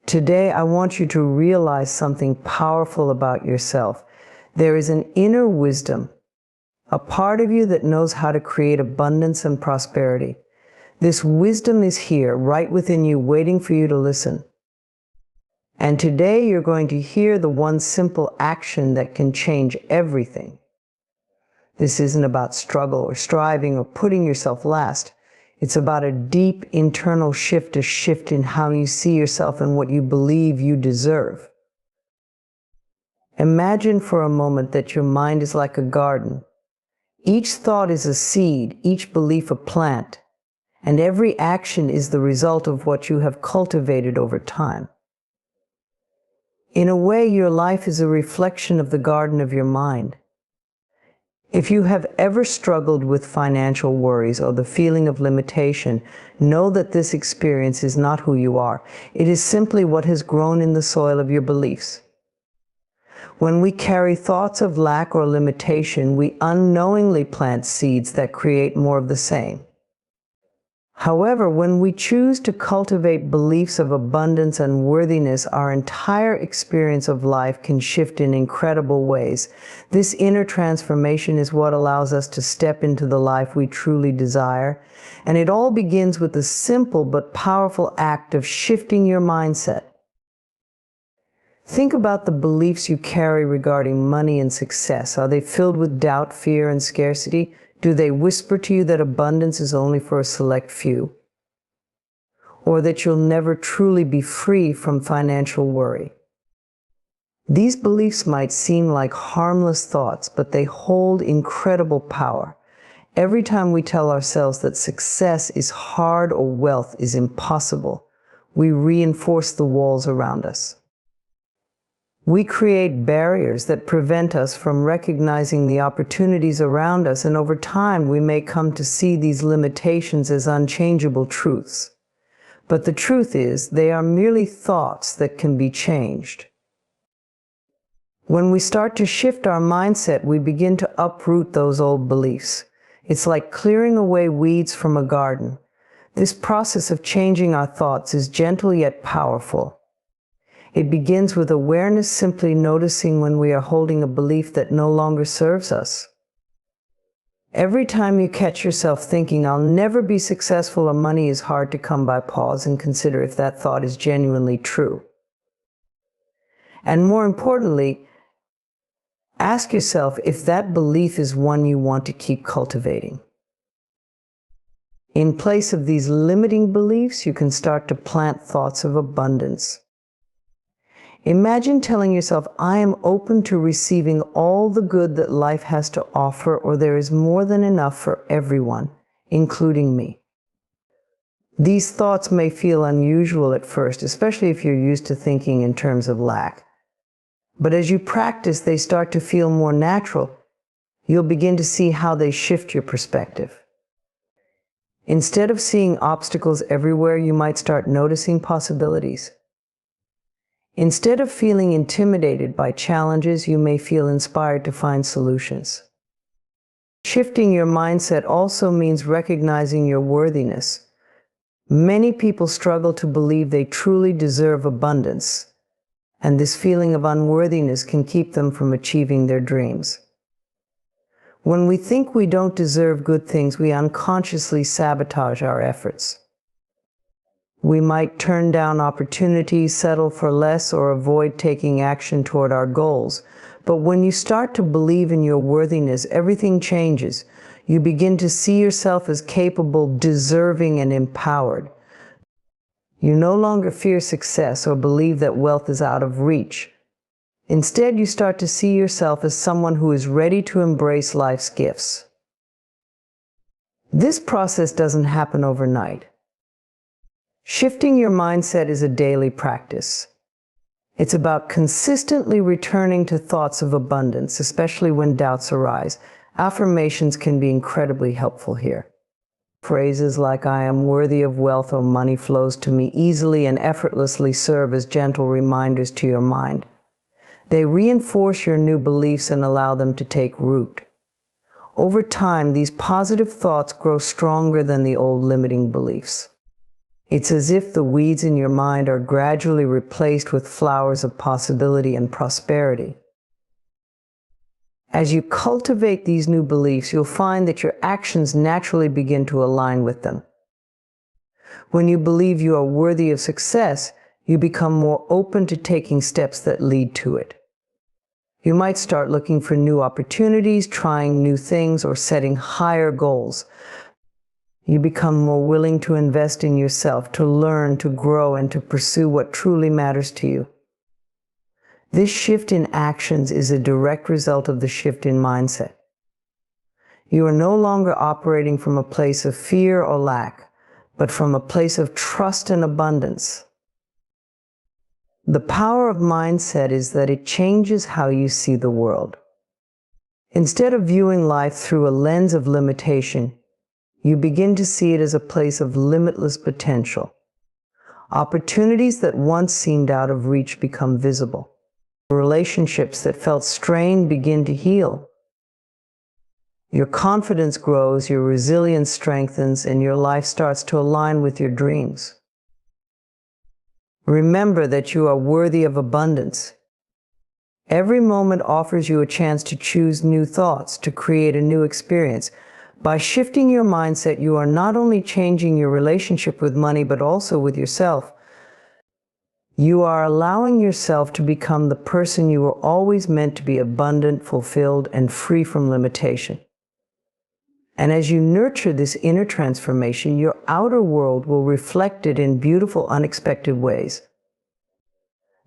Today, I want you to realize something powerful about yourself. There is an inner wisdom, a part of you that knows how to create abundance and prosperity. This wisdom is here, right within you, waiting for you to listen. And today, you're going to hear the one simple action that can change everything. This isn't about struggle or striving or putting yourself last. It's about a deep internal shift, a shift in how you see yourself and what you believe you deserve. Imagine for a moment that your mind is like a garden. Each thought is a seed, each belief a plant, and every action is the result of what you have cultivated over time. In a way, your life is a reflection of the garden of your mind. If you have ever struggled with financial worries or the feeling of limitation, know that this experience is not who you are. It is simply what has grown in the soil of your beliefs. When we carry thoughts of lack or limitation, we unknowingly plant seeds that create more of the same. However, when we choose to cultivate beliefs of abundance and worthiness, our entire experience of life can shift in incredible ways. This inner transformation is what allows us to step into the life we truly desire. And it all begins with the simple but powerful act of shifting your mindset. Think about the beliefs you carry regarding money and success. Are they filled with doubt, fear, and scarcity? Do they whisper to you that abundance is only for a select few? Or that you'll never truly be free from financial worry? These beliefs might seem like harmless thoughts, but they hold incredible power. Every time we tell ourselves that success is hard or wealth is impossible, we reinforce the walls around us. We create barriers that prevent us from recognizing the opportunities around us, and over time we may come to see these limitations as unchangeable truths. But the truth is, they are merely thoughts that can be changed. When we start to shift our mindset, we begin to uproot those old beliefs. It's like clearing away weeds from a garden. This process of changing our thoughts is gentle yet powerful. It begins with awareness, simply noticing when we are holding a belief that no longer serves us. Every time you catch yourself thinking, "I'll never be successful," or "money is hard to come by," pause and consider if that thought is genuinely true. And more importantly, ask yourself if that belief is one you want to keep cultivating. In place of these limiting beliefs, you can start to plant thoughts of abundance. Imagine telling yourself, "I am open to receiving all the good that life has to offer," or "there is more than enough for everyone, including me." These thoughts may feel unusual at first, especially if you're used to thinking in terms of lack. But as you practice, they start to feel more natural. You'll begin to see how they shift your perspective. Instead of seeing obstacles everywhere, you might start noticing possibilities. Instead of feeling intimidated by challenges, you may feel inspired to find solutions. Shifting your mindset also means recognizing your worthiness. Many people struggle to believe they truly deserve abundance, and this feeling of unworthiness can keep them from achieving their dreams. When we think we don't deserve good things, we unconsciously sabotage our efforts. We might turn down opportunities, settle for less, or avoid taking action toward our goals. But when you start to believe in your worthiness, everything changes. You begin to see yourself as capable, deserving, and empowered. You no longer fear success or believe that wealth is out of reach. Instead, you start to see yourself as someone who is ready to embrace life's gifts. This process doesn't happen overnight. Shifting your mindset is a daily practice. It's about consistently returning to thoughts of abundance, especially when doubts arise. Affirmations can be incredibly helpful here. Phrases like "I am worthy of wealth" or "money flows to me easily and effortlessly" serve as gentle reminders to your mind. They reinforce your new beliefs and allow them to take root. Over time, these positive thoughts grow stronger than the old limiting beliefs. It's as if the weeds in your mind are gradually replaced with flowers of possibility and prosperity. As you cultivate these new beliefs, you'll find that your actions naturally begin to align with them. When you believe you are worthy of success, you become more open to taking steps that lead to it. You might start looking for new opportunities, trying new things, or setting higher goals. You become more willing to invest in yourself, to learn, to grow, and to pursue what truly matters to you. This shift in actions is a direct result of the shift in mindset. You are no longer operating from a place of fear or lack, but from a place of trust and abundance. The power of mindset is that it changes how you see the world. Instead of viewing life through a lens of limitation, you begin to see it as a place of limitless potential. Opportunities that once seemed out of reach become visible. Relationships that felt strained begin to heal. Your confidence grows, your resilience strengthens, and your life starts to align with your dreams. Remember that you are worthy of abundance. Every moment offers you a chance to choose new thoughts, to create a new experience. By shifting your mindset, you are not only changing your relationship with money, but also with yourself. You are allowing yourself to become the person you were always meant to be: abundant, fulfilled, and free from limitation. And as you nurture this inner transformation, your outer world will reflect it in beautiful, unexpected ways.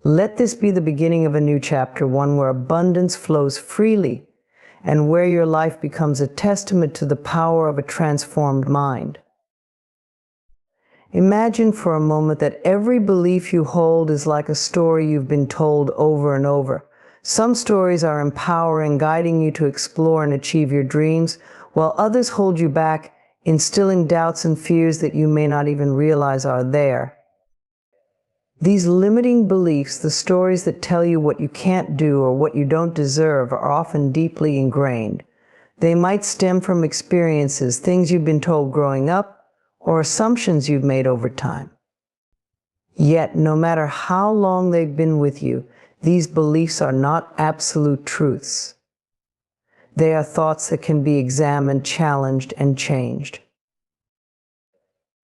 Let this be the beginning of a new chapter, one where abundance flows freely and where your life becomes a testament to the power of a transformed mind. Imagine for a moment that every belief you hold is like a story you've been told over and over. Some stories are empowering, guiding you to explore and achieve your dreams, while others hold you back, instilling doubts and fears that you may not even realize are there. These limiting beliefs, the stories that tell you what you can't do or what you don't deserve, are often deeply ingrained. They might stem from experiences, things you've been told growing up, or assumptions you've made over time. Yet, no matter how long they've been with you, these beliefs are not absolute truths. They are thoughts that can be examined, challenged, and changed.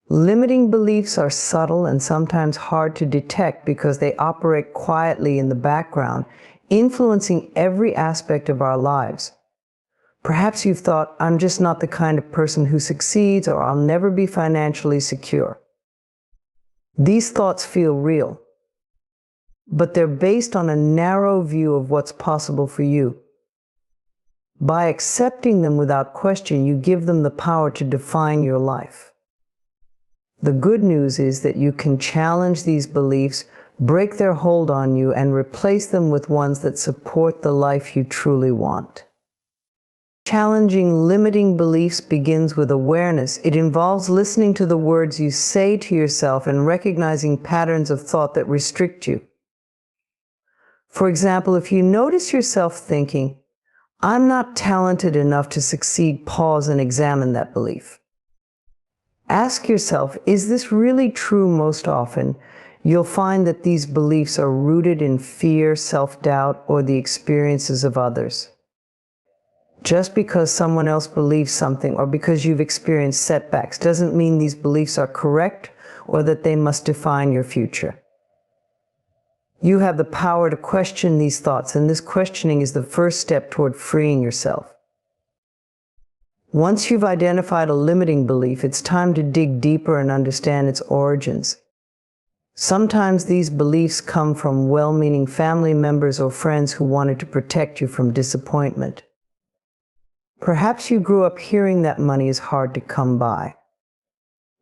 Limiting beliefs are subtle and sometimes hard to detect because they operate quietly in the background, influencing every aspect of our lives. Perhaps you've thought, "I'm just not the kind of person who succeeds," or "I'll never be financially secure." These thoughts feel real, but they're based on a narrow view of what's possible for you. By accepting them without question, you give them the power to define your life. The good news is that you can challenge these beliefs, break their hold on you, and replace them with ones that support the life you truly want. Challenging limiting beliefs begins with awareness. It involves listening to the words you say to yourself and recognizing patterns of thought that restrict you. For example, if you notice yourself thinking, "I'm not talented enough to succeed," pause and examine that belief. Ask yourself, is this really true? Most often, you'll find that these beliefs are rooted in fear, self-doubt, or the experiences of others. Just because someone else believes something or because you've experienced setbacks doesn't mean these beliefs are correct or that they must define your future. You have the power to question these thoughts, and this questioning is the first step toward freeing yourself. Once you've identified a limiting belief, it's time to dig deeper and understand its origins. Sometimes these beliefs come from well-meaning family members or friends who wanted to protect you from disappointment. Perhaps you grew up hearing that money is hard to come by,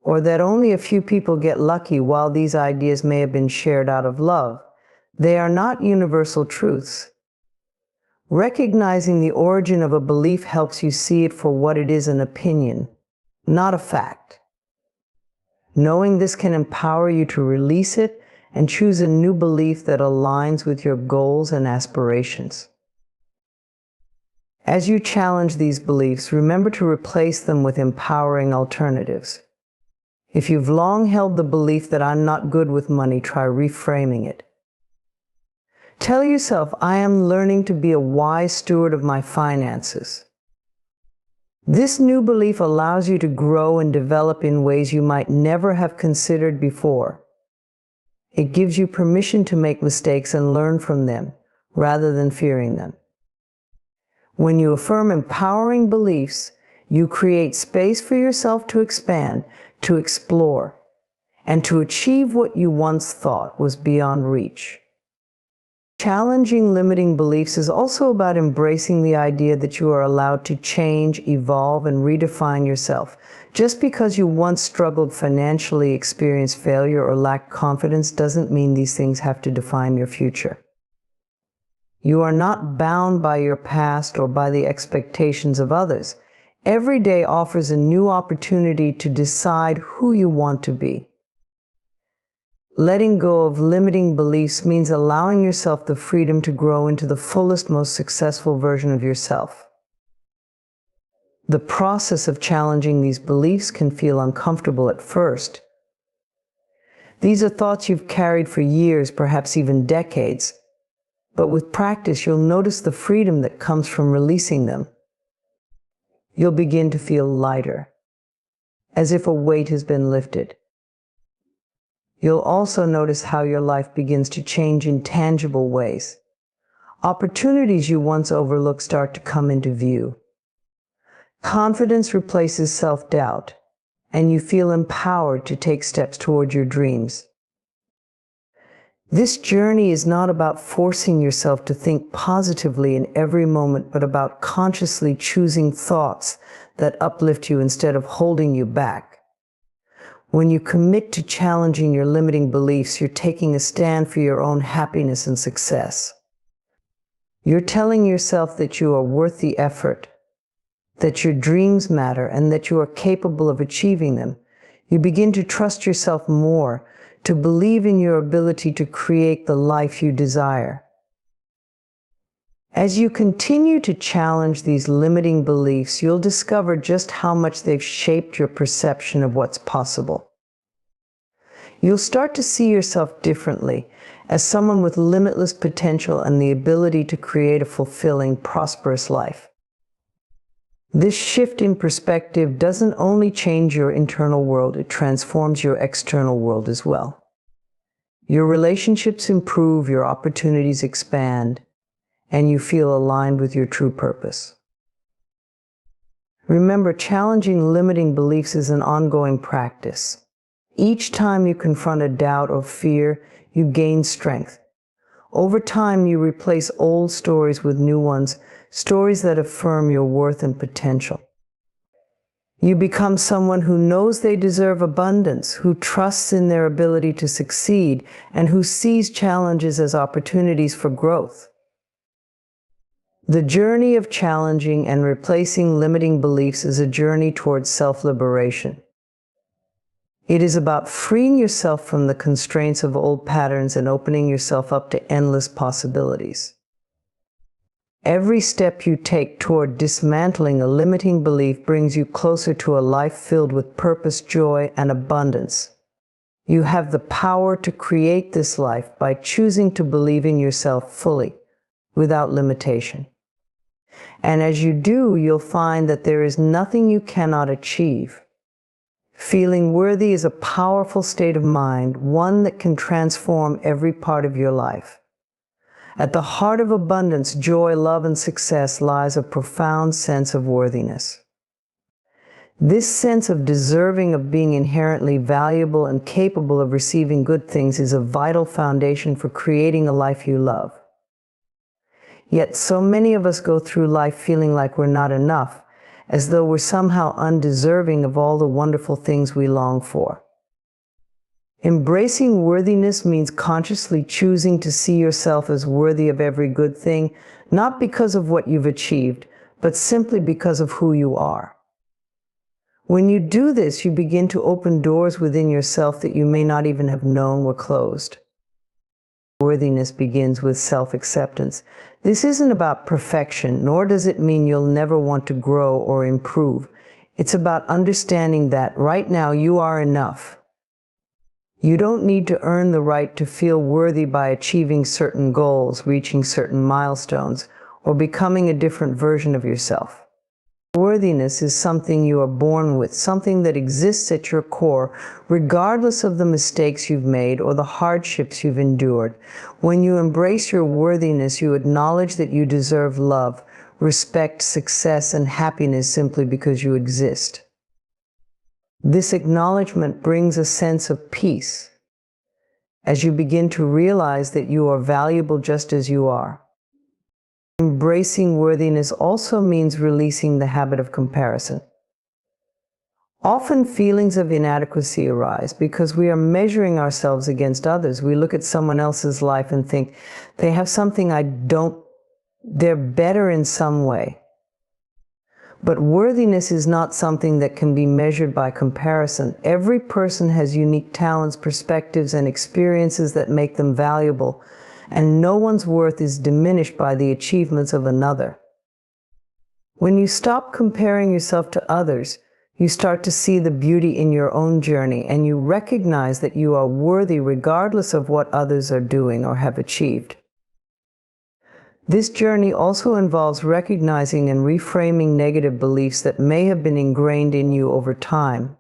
or that only a few people get lucky. While these ideas may have been shared out of love, they are not universal truths. Recognizing the origin of a belief helps you see it for what it is: an opinion, not a fact. Knowing this can empower you to release it and choose a new belief that aligns with your goals and aspirations. As you challenge these beliefs, remember to replace them with empowering alternatives. If you've long held the belief that I'm not good with money, try reframing it. Tell yourself, I am learning to be a wise steward of my finances. This new belief allows you to grow and develop in ways you might never have considered before. It gives you permission to make mistakes and learn from them, rather than fearing them. When you affirm empowering beliefs, you create space for yourself to expand, to explore, and to achieve what you once thought was beyond reach. Challenging limiting beliefs is also about embracing the idea that you are allowed to change, evolve, and redefine yourself. Just because you once struggled financially, experienced failure, or lacked confidence doesn't mean these things have to define your future. You are not bound by your past or by the expectations of others. Every day offers a new opportunity to decide who you want to be. Letting go of limiting beliefs means allowing yourself the freedom to grow into the fullest, most successful version of yourself. The process of challenging these beliefs can feel uncomfortable at first. These are thoughts you've carried for years, perhaps even decades. But with practice, you'll notice the freedom that comes from releasing them. You'll begin to feel lighter, as if a weight has been lifted. You'll also notice how your life begins to change in tangible ways. Opportunities you once overlooked start to come into view. Confidence replaces self-doubt, and you feel empowered to take steps toward your dreams. This journey is not about forcing yourself to think positively in every moment, but about consciously choosing thoughts that uplift you instead of holding you back. When you commit to challenging your limiting beliefs, you're taking a stand for your own happiness and success. You're telling yourself that you are worth the effort, that your dreams matter, and that you are capable of achieving them. You begin to trust yourself more, to believe in your ability to create the life you desire. As you continue to challenge these limiting beliefs, you'll discover just how much they've shaped your perception of what's possible. You'll start to see yourself differently, as someone with limitless potential and the ability to create a fulfilling, prosperous life. This shift in perspective doesn't only change your internal world, it transforms your external world as well. Your relationships improve, your opportunities expand, and you feel aligned with your true purpose. Remember, challenging limiting beliefs is an ongoing practice. Each time you confront a doubt or fear, you gain strength. Over time, you replace old stories with new ones, stories that affirm your worth and potential. You become someone who knows they deserve abundance, who trusts in their ability to succeed, and who sees challenges as opportunities for growth. The journey of challenging and replacing limiting beliefs is a journey towards self-liberation. It is about freeing yourself from the constraints of old patterns and opening yourself up to endless possibilities. Every step you take toward dismantling a limiting belief brings you closer to a life filled with purpose, joy, and abundance. You have the power to create this life by choosing to believe in yourself fully, without limitation. And as you do, you'll find that there is nothing you cannot achieve. Feeling worthy is a powerful state of mind, one that can transform every part of your life. At the heart of abundance, joy, love, and success lies a profound sense of worthiness. This sense of deserving, of being inherently valuable and capable of receiving good things, is a vital foundation for creating a life you love. Yet so many of us go through life feeling like we're not enough, as though we're somehow undeserving of all the wonderful things we long for. Embracing worthiness means consciously choosing to see yourself as worthy of every good thing, not because of what you've achieved, but simply because of who you are. When you do this, you begin to open doors within yourself that you may not even have known were closed. Worthiness begins with self-acceptance. This isn't about perfection, nor does it mean you'll never want to grow or improve. It's about understanding that right now you are enough. You don't need to earn the right to feel worthy by achieving certain goals, reaching certain milestones, or becoming a different version of yourself. Worthiness is something you are born with, something that exists at your core, regardless of the mistakes you've made or the hardships you've endured. When you embrace your worthiness, you acknowledge that you deserve love, respect, success, and happiness simply because you exist. This acknowledgement brings a sense of peace as you begin to realize that you are valuable just as you are. Embracing worthiness also means releasing the habit of comparison. Often feelings of inadequacy arise because we are measuring ourselves against others. We look at someone else's life and think, they have something I don't, they're better in some way. But worthiness is not something that can be measured by comparison. Every person has unique talents, perspectives, and experiences that make them valuable, and no one's worth is diminished by the achievements of another. When you stop comparing yourself to others, you start to see the beauty in your own journey, and you recognize that you are worthy regardless of what others are doing or have achieved. This journey also involves recognizing and reframing negative beliefs that may have been ingrained in you over time.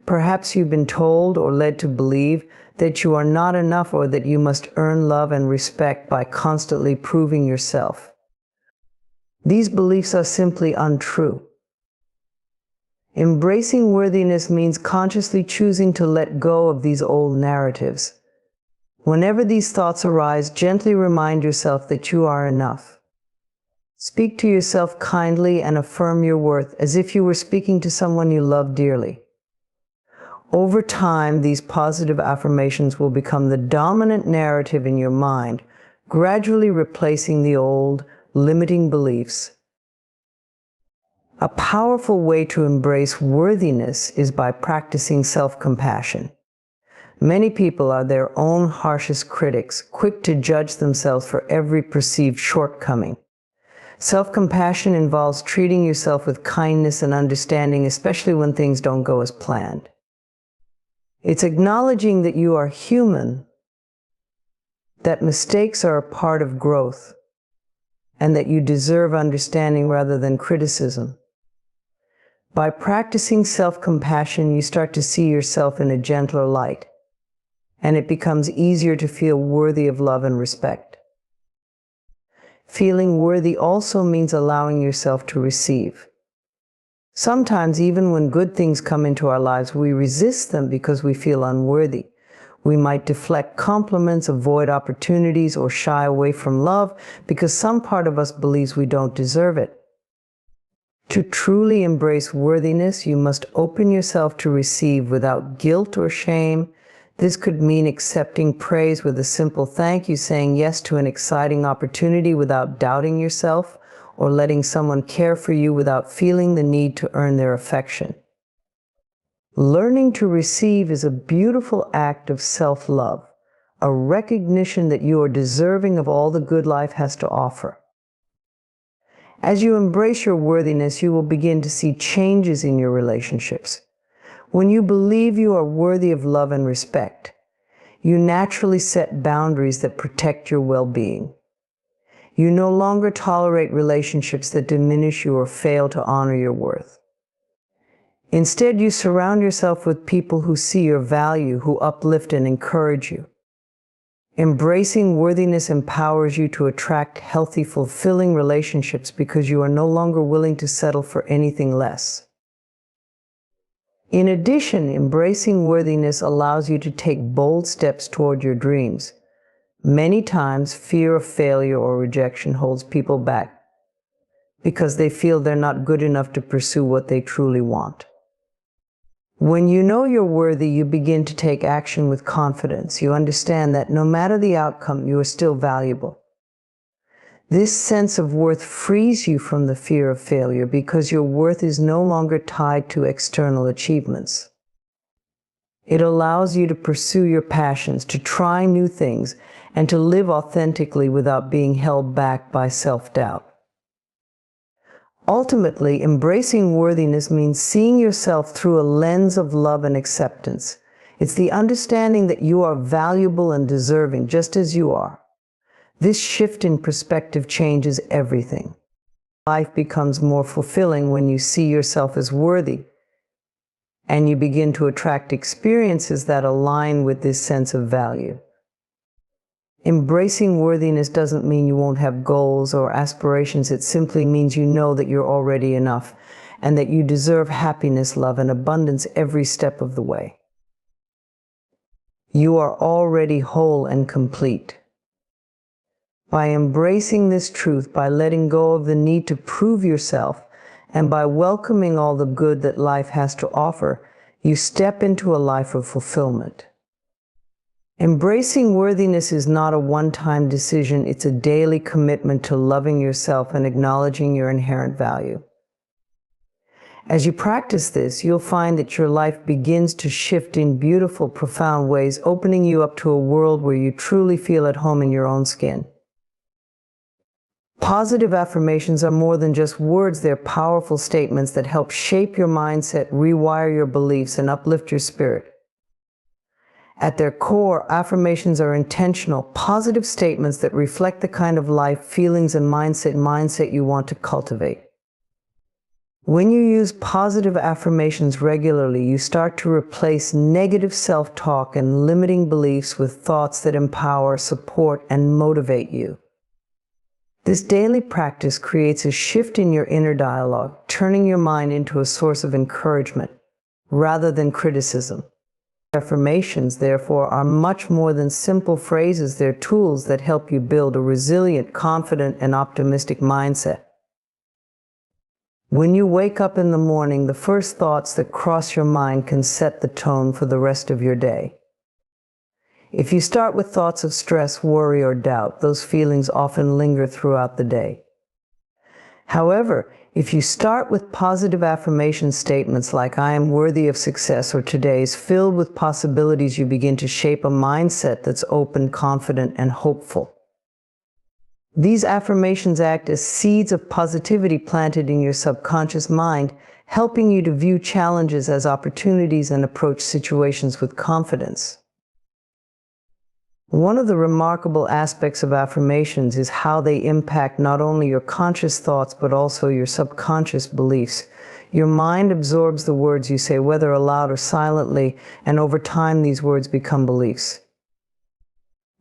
Perhaps you've been told or led to believe that you are not enough or that you must earn love and respect by constantly proving yourself. These beliefs are simply untrue. Embracing worthiness means consciously choosing to let go of these old narratives. Whenever these thoughts arise, gently remind yourself that you are enough. Speak to yourself kindly and affirm your worth as if you were speaking to someone you love dearly. Over time, these positive affirmations will become the dominant narrative in your mind, gradually replacing the old, limiting beliefs. A powerful way to embrace worthiness is by practicing self-compassion. Many people are their own harshest critics, quick to judge themselves for every perceived shortcoming. Self-compassion involves treating yourself with kindness and understanding, especially when things don't go as planned. It's acknowledging that you are human, that mistakes are a part of growth, and that you deserve understanding rather than criticism. By practicing self-compassion, you start to see yourself in a gentler light, and it becomes easier to feel worthy of love and respect. Feeling worthy also means allowing yourself to receive. Sometimes, even when good things come into our lives, we resist them because we feel unworthy. We might deflect compliments, avoid opportunities, or shy away from love because some part of us believes we don't deserve it. To truly embrace worthiness, you must open yourself to receive without guilt or shame. This could mean accepting praise with a simple thank you, saying yes to an exciting opportunity without doubting yourself, or letting someone care for you without feeling the need to earn their affection. Learning to receive is a beautiful act of self-love, a recognition that you are deserving of all the good life has to offer. As you embrace your worthiness, you will begin to see changes in your relationships. When you believe you are worthy of love and respect, you naturally set boundaries that protect your well-being. You no longer tolerate relationships that diminish you or fail to honor your worth. Instead, you surround yourself with people who see your value, who uplift and encourage you. Embracing worthiness empowers you to attract healthy, fulfilling relationships because you are no longer willing to settle for anything less. In addition, embracing worthiness allows you to take bold steps toward your dreams. Many times, fear of failure or rejection holds people back because they feel they're not good enough to pursue what they truly want. When you know you're worthy, you begin to take action with confidence. You understand that no matter the outcome, you are still valuable. This sense of worth frees you from the fear of failure because your worth is no longer tied to external achievements. It allows you to pursue your passions, to try new things, and to live authentically without being held back by self-doubt. Ultimately, embracing worthiness means seeing yourself through a lens of love and acceptance. It's the understanding that you are valuable and deserving just as you are. This shift in perspective changes everything. Life becomes more fulfilling when you see yourself as worthy, and you begin to attract experiences that align with this sense of value. Embracing worthiness doesn't mean you won't have goals or aspirations. It simply means you know that you're already enough and that you deserve happiness, love, and abundance every step of the way. You are already whole and complete. By embracing this truth, by letting go of the need to prove yourself, and by welcoming all the good that life has to offer, you step into a life of fulfillment. Embracing worthiness is not a one-time decision. It's a daily commitment to loving yourself and acknowledging your inherent value. As you practice this, you'll find that your life begins to shift in beautiful, profound ways, opening you up to a world where you truly feel at home in your own skin. Positive affirmations are more than just words. They're powerful statements that help shape your mindset, rewire your beliefs, and uplift your spirit. At their core, affirmations are intentional, positive statements that reflect the kind of life, feelings, and mindset you want to cultivate. When you use positive affirmations regularly, you start to replace negative self-talk and limiting beliefs with thoughts that empower, support, and motivate you. This daily practice creates a shift in your inner dialogue, turning your mind into a source of encouragement rather than criticism. Affirmations, therefore, are much more than simple phrases. They're tools that help you build a resilient, confident, and optimistic mindset. When you wake up in the morning, the first thoughts that cross your mind can set the tone for the rest of your day. If you start with thoughts of stress, worry, or doubt, those feelings often linger throughout the day. However, if you start with positive affirmation statements like "I am worthy of success" or "Today is filled with possibilities," you begin to shape a mindset that's open, confident, and hopeful. These affirmations act as seeds of positivity planted in your subconscious mind, helping you to view challenges as opportunities and approach situations with confidence. One of the remarkable aspects of affirmations is how they impact not only your conscious thoughts but also your subconscious beliefs. Your mind absorbs the words you say, whether aloud or silently, and over time these words become beliefs.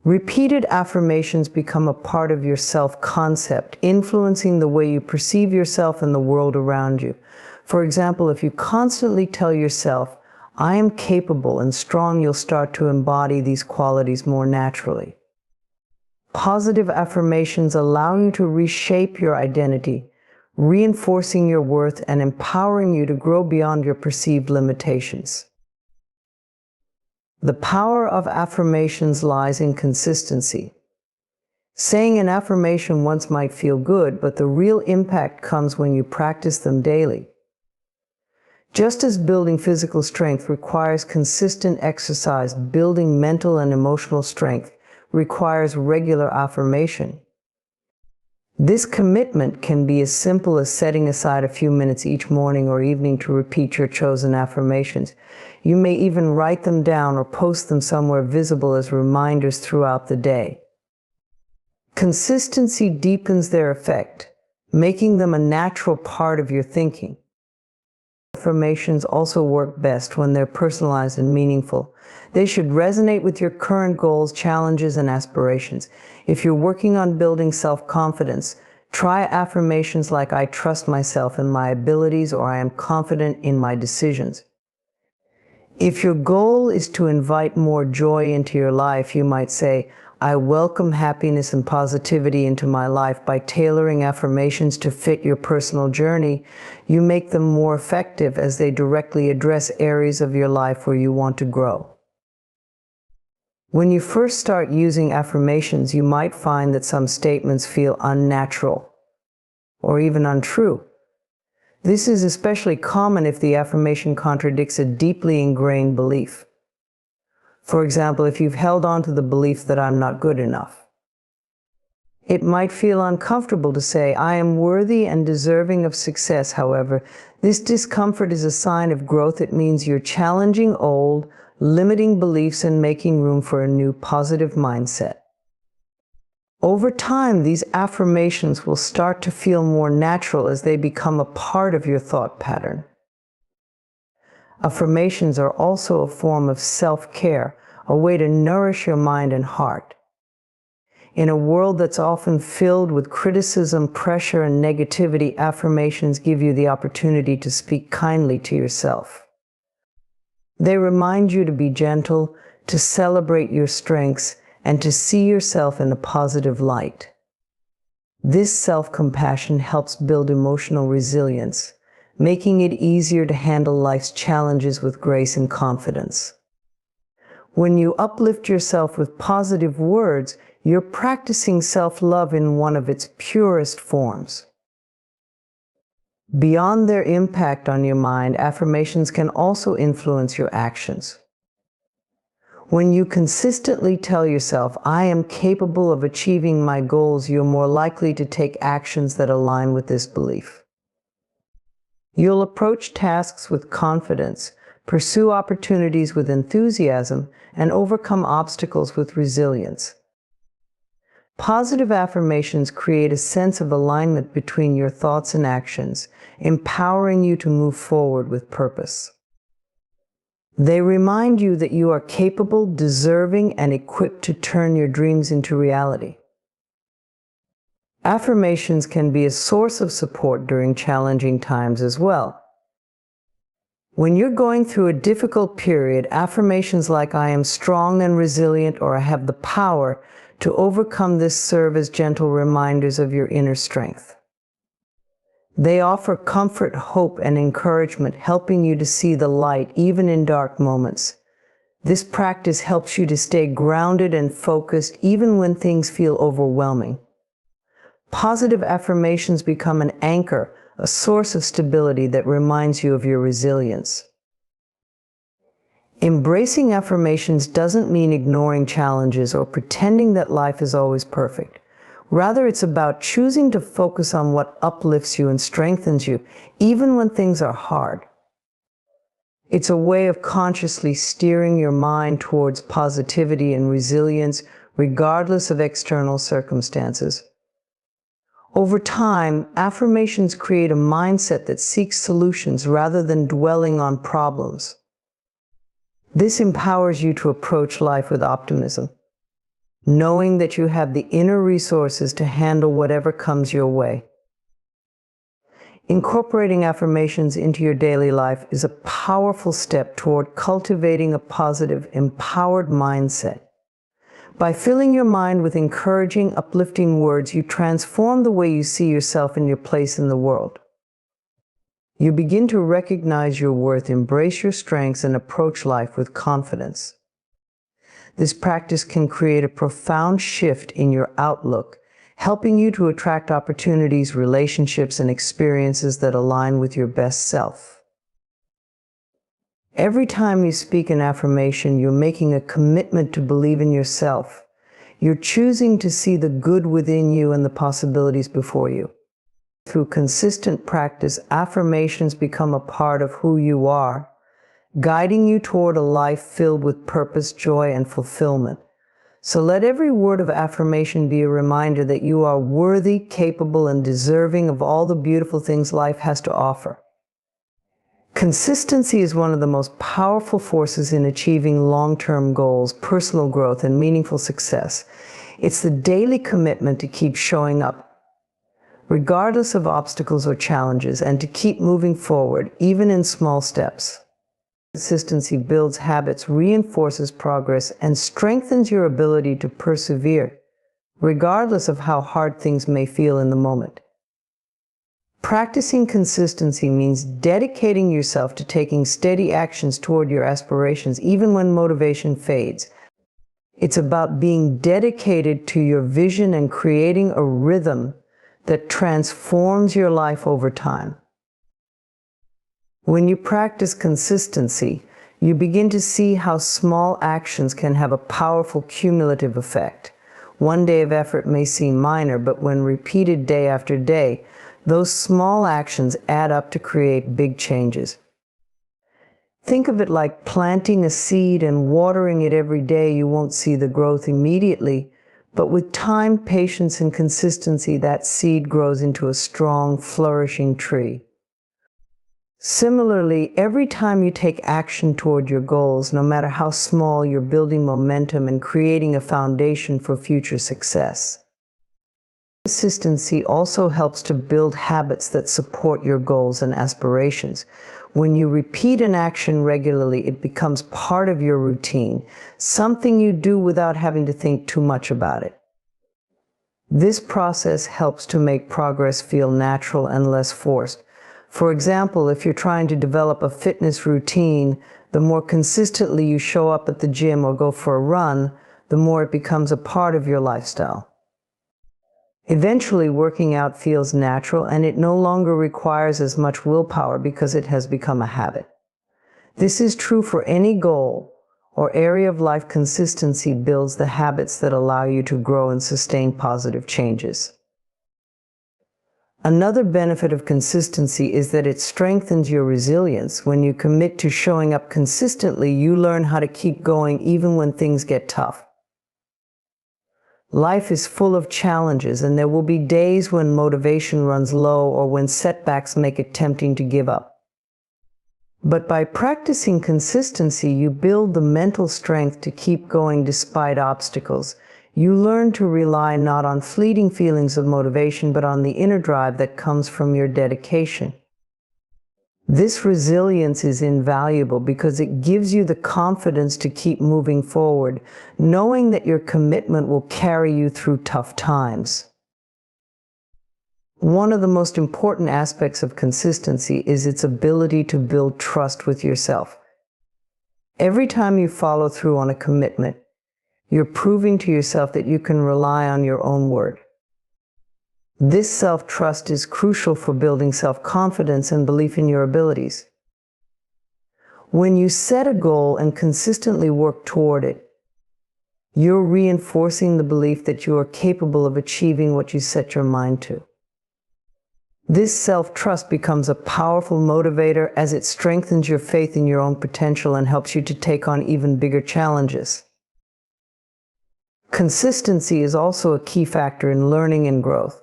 Repeated affirmations become a part of your self-concept, influencing the way you perceive yourself and the world around you. For example, if you constantly tell yourself, "I am capable and strong," you'll start to embody these qualities more naturally. Positive affirmations allow you to reshape your identity, reinforcing your worth and empowering you to grow beyond your perceived limitations. The power of affirmations lies in consistency. Saying an affirmation once might feel good, but the real impact comes when you practice them daily. Just as building physical strength requires consistent exercise, building mental and emotional strength requires regular affirmation. This commitment can be as simple as setting aside a few minutes each morning or evening to repeat your chosen affirmations. You may even write them down or post them somewhere visible as reminders throughout the day. Consistency deepens their effect, making them a natural part of your thinking. Affirmations also work best when they're personalized and meaningful. They should resonate with your current goals, challenges, and aspirations. If you're working on building self-confidence, try affirmations like "I trust myself and my abilities," or "I am confident in my decisions." If your goal is to invite more joy into your life, you might say, "I welcome happiness and positivity into my life." By tailoring affirmations to fit your personal journey, you make them more effective as they directly address areas of your life where you want to grow. When you first start using affirmations, you might find that some statements feel unnatural or even untrue. This is especially common if the affirmation contradicts a deeply ingrained belief. For example, if you've held on to the belief that "I'm not good enough," It might feel uncomfortable to say, I am worthy and deserving of success. However, this discomfort is a sign of growth. It means you're challenging old, limiting beliefs and making room for a new positive mindset. Over time, these affirmations will start to feel more natural as they become a part of your thought pattern. Affirmations are also a form of self-care, a way to nourish your mind and heart. In a world that's often filled with criticism, pressure, and negativity, affirmations give you the opportunity to speak kindly to yourself. They remind you to be gentle, to celebrate your strengths, and to see yourself in a positive light. This self-compassion helps build emotional resilience, making it easier to handle life's challenges with grace and confidence. When you uplift yourself with positive words, you're practicing self-love in one of its purest forms. Beyond their impact on your mind, affirmations can also influence your actions. When you consistently tell yourself, I am capable of achieving my goals, you're more likely to take actions that align with this belief. You'll approach tasks with confidence, pursue opportunities with enthusiasm, and overcome obstacles with resilience. Positive affirmations create a sense of alignment between your thoughts and actions, empowering you to move forward with purpose. They remind you that you are capable, deserving, and equipped to turn your dreams into reality. Affirmations can be a source of support during challenging times as well. When you're going through a difficult period, affirmations like I am strong and resilient or I have the power to overcome this serve as gentle reminders of your inner strength. They offer comfort, hope, and encouragement, helping you to see the light even in dark moments. This practice helps you to stay grounded and focused even when things feel overwhelming. Positive affirmations become an anchor, a source of stability that reminds you of your resilience. Embracing affirmations doesn't mean ignoring challenges or pretending that life is always perfect. Rather, it's about choosing to focus on what uplifts you and strengthens you, even when things are hard. It's a way of consciously steering your mind towards positivity and resilience, regardless of external circumstances. Over time, affirmations create a mindset that seeks solutions rather than dwelling on problems. This empowers you to approach life with optimism, knowing that you have the inner resources to handle whatever comes your way. Incorporating affirmations into your daily life is a powerful step toward cultivating a positive, empowered mindset. By filling your mind with encouraging, uplifting words, you transform the way you see yourself and your place in the world. You begin to recognize your worth, embrace your strengths, and approach life with confidence. This practice can create a profound shift in your outlook, helping you to attract opportunities, relationships, and experiences that align with your best self. Every time you speak an affirmation, you're making a commitment to believe in yourself. You're choosing to see the good within you and the possibilities before you. Through consistent practice, affirmations become a part of who you are, guiding you toward a life filled with purpose, joy, and fulfillment. So let every word of affirmation be a reminder that you are worthy, capable, and deserving of all the beautiful things life has to offer. Consistency is one of the most powerful forces in achieving long-term goals, personal growth, and meaningful success. It's the daily commitment to keep showing up, regardless of obstacles or challenges, and to keep moving forward, even in small steps. Consistency builds habits, reinforces progress, and strengthens your ability to persevere, regardless of how hard things may feel in the moment. Practicing consistency means dedicating yourself to taking steady actions toward your aspirations, even when motivation fades. It's about being dedicated to your vision and creating a rhythm that transforms your life over time. When you practice consistency, you begin to see how small actions can have a powerful cumulative effect. One day of effort may seem minor, but when repeated day after day, those small actions add up to create big changes. Think of it like planting a seed and watering it every day. You won't see the growth immediately, but with time, patience, and consistency, that seed grows into a strong, flourishing tree. Similarly, every time you take action toward your goals, no matter how small, you're building momentum and creating a foundation for future success. Consistency also helps to build habits that support your goals and aspirations. When you repeat an action regularly, it becomes part of your routine, something you do without having to think too much about it. This process helps to make progress feel natural and less forced. For example, if you're trying to develop a fitness routine, the more consistently you show up at the gym or go for a run, the more it becomes a part of your lifestyle. Eventually, working out feels natural and it no longer requires as much willpower because it has become a habit. This is true for any goal or area of life. Consistency builds the habits that allow you to grow and sustain positive changes. Another benefit of consistency is that it strengthens your resilience. When you commit to showing up consistently, you learn how to keep going even when things get tough. Life is full of challenges, and there will be days when motivation runs low or when setbacks make it tempting to give up. But by practicing consistency, you build the mental strength to keep going despite obstacles. You learn to rely not on fleeting feelings of motivation, but on the inner drive that comes from your dedication. This resilience is invaluable because it gives you the confidence to keep moving forward, knowing that your commitment will carry you through tough times. One of the most important aspects of consistency is its ability to build trust with yourself. Every time you follow through on a commitment, you're proving to yourself that you can rely on your own word. This self-trust is crucial for building self-confidence and belief in your abilities. When you set a goal and consistently work toward it, you're reinforcing the belief that you are capable of achieving what you set your mind to. This self-trust becomes a powerful motivator as it strengthens your faith in your own potential and helps you to take on even bigger challenges. Consistency is also a key factor in learning and growth.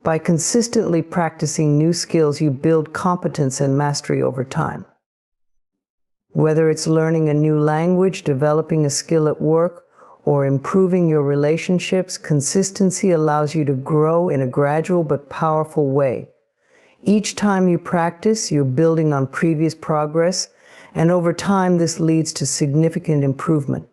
By consistently practicing new skills, you build competence and mastery over time. Whether it's learning a new language, developing a skill at work, or improving your relationships, consistency allows you to grow in a gradual but powerful way. Each time you practice, you're building on previous progress, and over time this leads to significant improvement.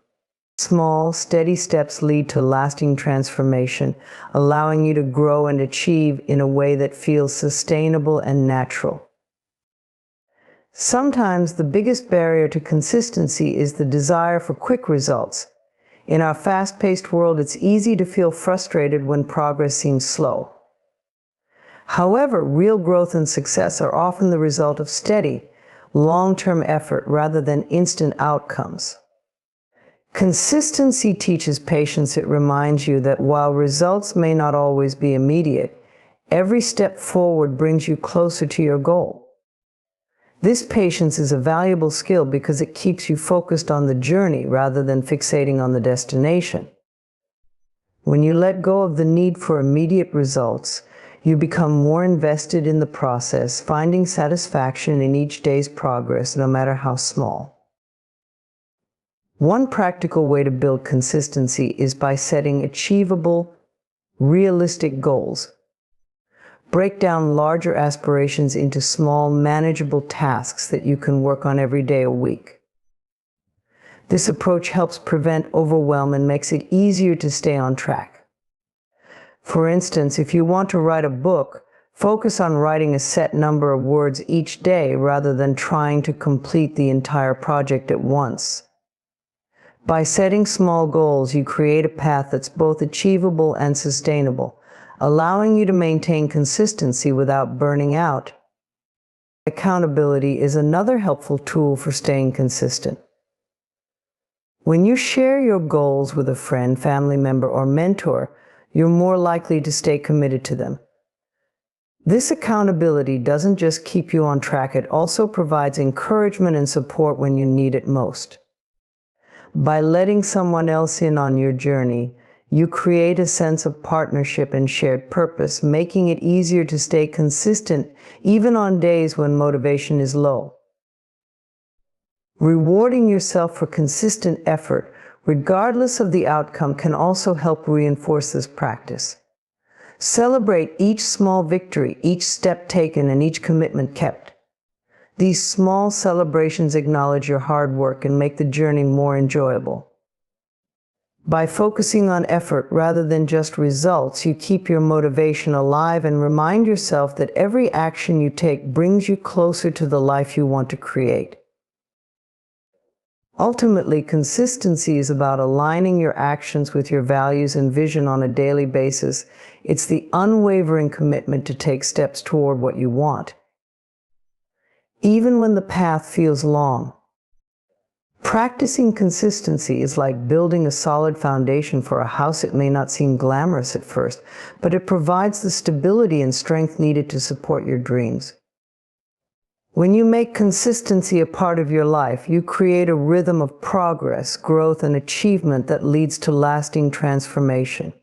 Small, steady steps lead to lasting transformation, allowing you to grow and achieve in a way that feels sustainable and natural. Sometimes the biggest barrier to consistency is the desire for quick results. In our fast-paced world, it's easy to feel frustrated when progress seems slow. However, real growth and success are often the result of steady, long-term effort rather than instant outcomes. Consistency teaches patience. It reminds you that while results may not always be immediate, every step forward brings you closer to your goal. This patience is a valuable skill because it keeps you focused on the journey rather than fixating on the destination. When you let go of the need for immediate results, you become more invested in the process, finding satisfaction in each day's progress, no matter how small. One practical way to build consistency is by setting achievable, realistic goals. Break down larger aspirations into small, manageable tasks that you can work on every day or week. This approach helps prevent overwhelm and makes it easier to stay on track. For instance, if you want to write a book, focus on writing a set number of words each day rather than trying to complete the entire project at once. By setting small goals, you create a path that's both achievable and sustainable, allowing you to maintain consistency without burning out. Accountability is another helpful tool for staying consistent. When you share your goals with a friend, family member, or mentor, you're more likely to stay committed to them. This accountability doesn't just keep you on track, it also provides encouragement and support when you need it most. By letting someone else in on your journey, you create a sense of partnership and shared purpose, making it easier to stay consistent even on days when motivation is low. Rewarding yourself for consistent effort, regardless of the outcome, can also help reinforce this practice. Celebrate each small victory, each step taken, and each commitment kept. These small celebrations acknowledge your hard work and make the journey more enjoyable. By focusing on effort rather than just results, you keep your motivation alive and remind yourself that every action you take brings you closer to the life you want to create. Ultimately, consistency is about aligning your actions with your values and vision on a daily basis. It's the unwavering commitment to take steps toward what you want, even when the path feels long. Practicing consistency is like building a solid foundation for a house. It may not seem glamorous at first, but it provides the stability and strength needed to support your dreams. When you make consistency a part of your life, you create a rhythm of progress, growth, and achievement that leads to lasting transformation.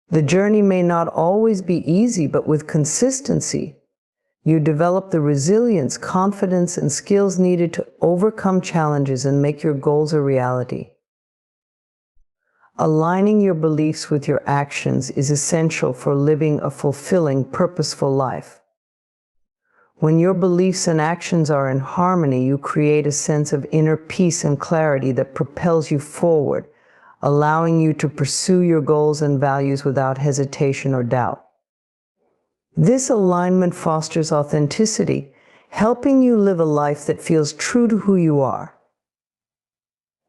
The journey may not always be easy, but with consistency, you develop the resilience, confidence, and skills needed to overcome challenges and make your goals a reality. Aligning your beliefs with your actions is essential for living a fulfilling, purposeful life. When your beliefs and actions are in harmony, you create a sense of inner peace and clarity that propels you forward, allowing you to pursue your goals and values without hesitation or doubt. This alignment fosters authenticity, helping you live a life that feels true to who you are.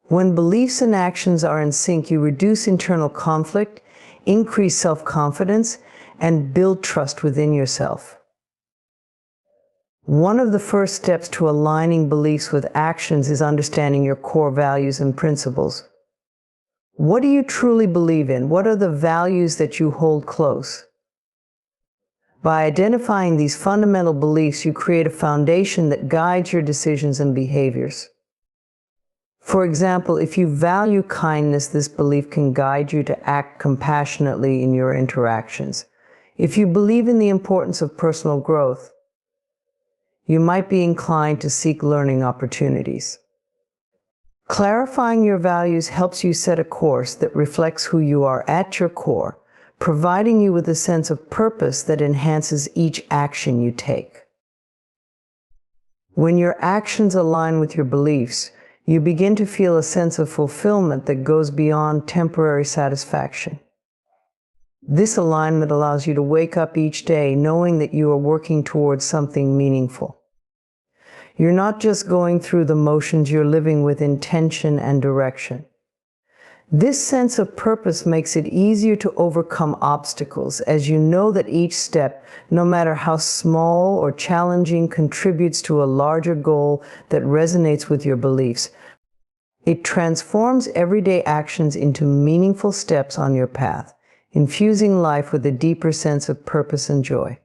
When beliefs and actions are in sync, you reduce internal conflict, increase self-confidence, and build trust within yourself. One of the first steps to aligning beliefs with actions is understanding your core values and principles. What do you truly believe in? What are the values that you hold close? By identifying these fundamental beliefs, you create a foundation that guides your decisions and behaviors. For example, if you value kindness, this belief can guide you to act compassionately in your interactions. If you believe in the importance of personal growth, you might be inclined to seek learning opportunities. Clarifying your values helps you set a course that reflects who you are at your core, providing you with a sense of purpose that enhances each action you take. When your actions align with your beliefs, you begin to feel a sense of fulfillment that goes beyond temporary satisfaction. This alignment allows you to wake up each day knowing that you are working towards something meaningful. You're not just going through the motions, you're living with intention and direction. This sense of purpose makes it easier to overcome obstacles, as you know that each step, no matter how small or challenging, contributes to a larger goal that resonates with your beliefs. It transforms everyday actions into meaningful steps on your path, infusing life with a deeper sense of purpose and joy.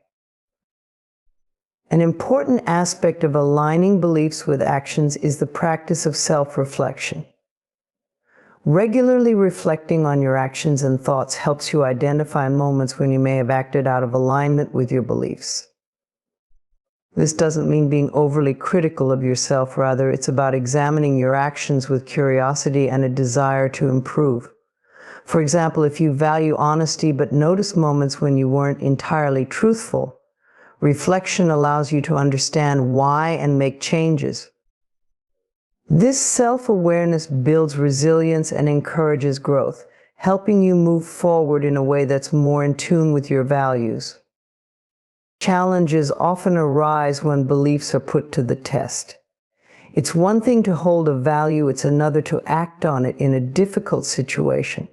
An important aspect of aligning beliefs with actions is the practice of self-reflection. Regularly reflecting on your actions and thoughts helps you identify moments when you may have acted out of alignment with your beliefs. This doesn't mean being overly critical of yourself. Rather, it's about examining your actions with curiosity and a desire to improve. For example, if you value honesty but notice moments when you weren't entirely truthful, reflection allows you to understand why and make changes. This self-awareness builds resilience and encourages growth, helping you move forward in a way that's more in tune with your values. Challenges often arise when beliefs are put to the test. It's one thing to hold a value, it's another to act on it in a difficult situation.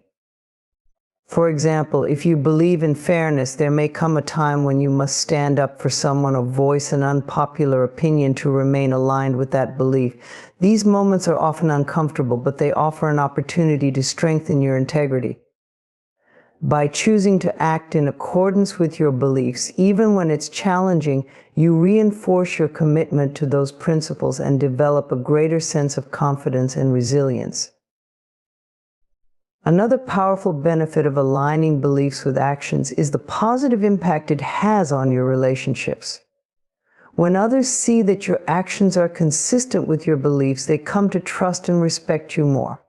For example, if you believe in fairness, there may come a time when you must stand up for someone or voice an unpopular opinion to remain aligned with that belief. These moments are often uncomfortable, but they offer an opportunity to strengthen your integrity. By choosing to act in accordance with your beliefs, even when it's challenging, you reinforce your commitment to those principles and develop a greater sense of confidence and resilience. Another powerful benefit of aligning beliefs with actions is the positive impact it has on your relationships. When others see that your actions are consistent with your beliefs, they come to trust and respect you more.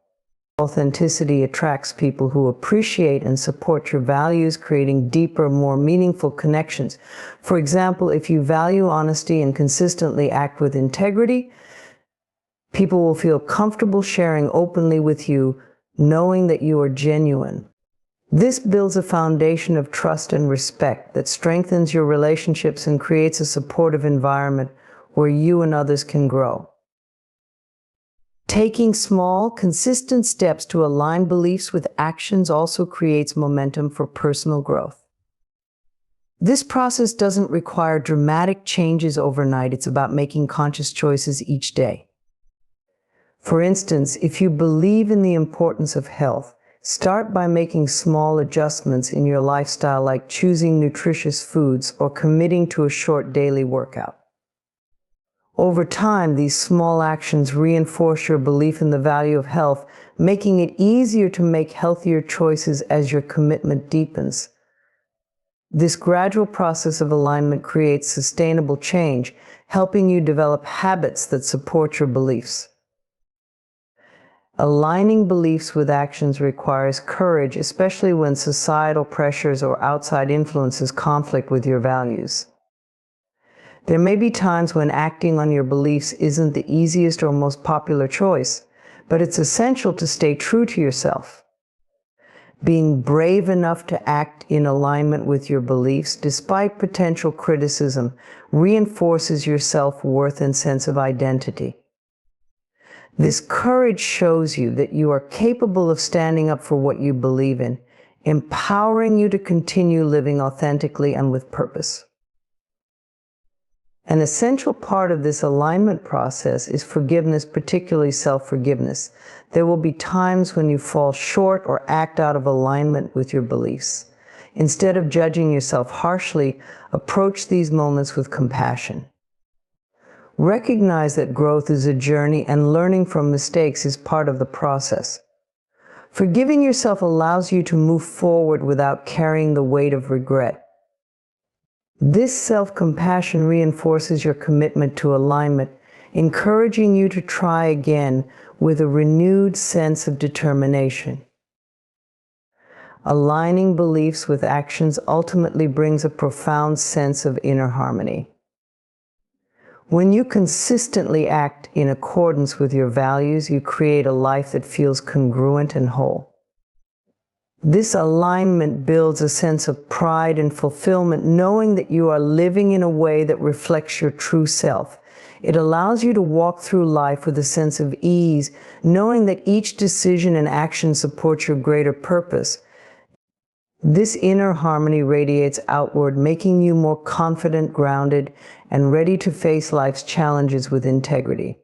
Authenticity attracts people who appreciate and support your values, creating deeper, more meaningful connections. For example, if you value honesty and consistently act with integrity, people will feel comfortable sharing openly with you, knowing that you are genuine. This builds a foundation of trust and respect that strengthens your relationships and creates a supportive environment where you and others can grow. Taking small, consistent steps to align beliefs with actions also creates momentum for personal growth. This process doesn't require dramatic changes overnight. It's about making conscious choices each day. For instance, if you believe in the importance of health, start by making small adjustments in your lifestyle, like choosing nutritious foods or committing to a short daily workout. Over time, these small actions reinforce your belief in the value of health, making it easier to make healthier choices as your commitment deepens. This gradual process of alignment creates sustainable change, helping you develop habits that support your beliefs. Aligning beliefs with actions requires courage, especially when societal pressures or outside influences conflict with your values. There may be times when acting on your beliefs isn't the easiest or most popular choice, but it's essential to stay true to yourself. Being brave enough to act in alignment with your beliefs, despite potential criticism, reinforces your self-worth and sense of identity. This courage shows you that you are capable of standing up for what you believe in, empowering you to continue living authentically and with purpose. An essential part of this alignment process is forgiveness, particularly self-forgiveness. There will be times when you fall short or act out of alignment with your beliefs. Instead of judging yourself harshly, approach these moments with compassion. Recognize that growth is a journey and learning from mistakes is part of the process. Forgiving yourself allows you to move forward without carrying the weight of regret. This self-compassion reinforces your commitment to alignment, encouraging you to try again with a renewed sense of determination. Aligning beliefs with actions ultimately brings a profound sense of inner harmony. When you consistently act in accordance with your values, you create a life that feels congruent and whole. This alignment builds a sense of pride and fulfillment, knowing that you are living in a way that reflects your true self. It allows you to walk through life with a sense of ease, knowing that each decision and action supports your greater purpose. This inner harmony radiates outward, making you more confident, grounded, and ready to face life's challenges with integrity.